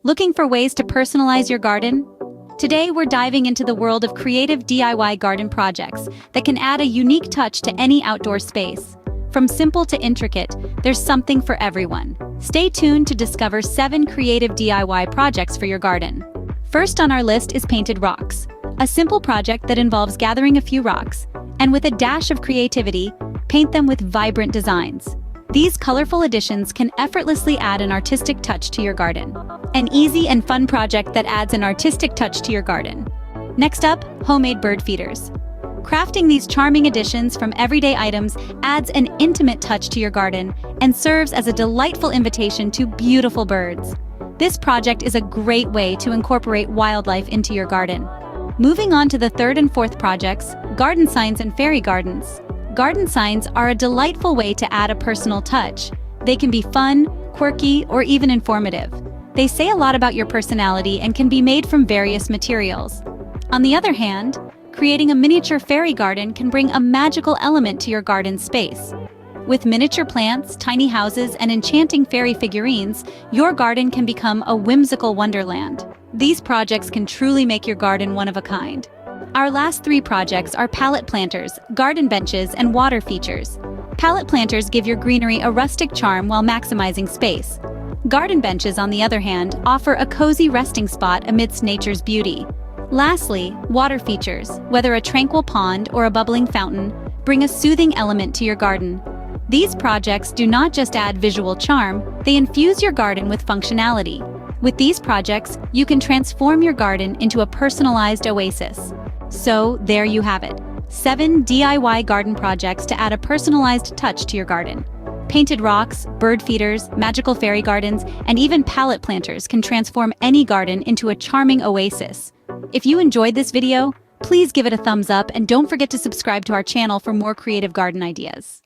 Looking for ways to personalize your garden? Today, we're diving into the world of creative DIY garden projects that can add a unique touch to any outdoor space. From simple to intricate, there's something for everyone. Stay tuned to discover 7 creative DIY projects for your garden. First on our list is painted rocks, a simple project that involves gathering a few rocks, and with a dash of creativity, paint them with vibrant designs. These colorful additions can effortlessly add an artistic touch to your garden. An easy and fun project that adds an artistic touch to your garden. Next up, homemade bird feeders. Crafting these charming additions from everyday items adds an intimate touch to your garden and serves as a delightful invitation to beautiful birds. This project is a great way to incorporate wildlife into your garden. Moving on to the third and fourth projects, garden signs and fairy gardens. Garden signs are a delightful way to add a personal touch. They can be fun, quirky, or even informative. They say a lot about your personality and can be made from various materials. On the other hand, creating a miniature fairy garden can bring a magical element to your garden space. With miniature plants, tiny houses, and enchanting fairy figurines, your garden can become a whimsical wonderland. These projects can truly make your garden one of a kind. Our last 3 projects are pallet planters, garden benches, and water features. Pallet planters give your greenery a rustic charm while maximizing space. Garden benches, on the other hand, offer a cozy resting spot amidst nature's beauty. Lastly, water features, whether a tranquil pond or a bubbling fountain, bring a soothing element to your garden. These projects do not just add visual charm, they infuse your garden with functionality. With these projects, you can transform your garden into a personalized oasis. So, there you have it. 7 DIY garden projects to add a personalized touch to your garden. Painted rocks, bird feeders, magical fairy gardens, and even pallet planters can transform any garden into a charming oasis. If you enjoyed this video, please give it a thumbs up and don't forget to subscribe to our channel for more creative garden ideas.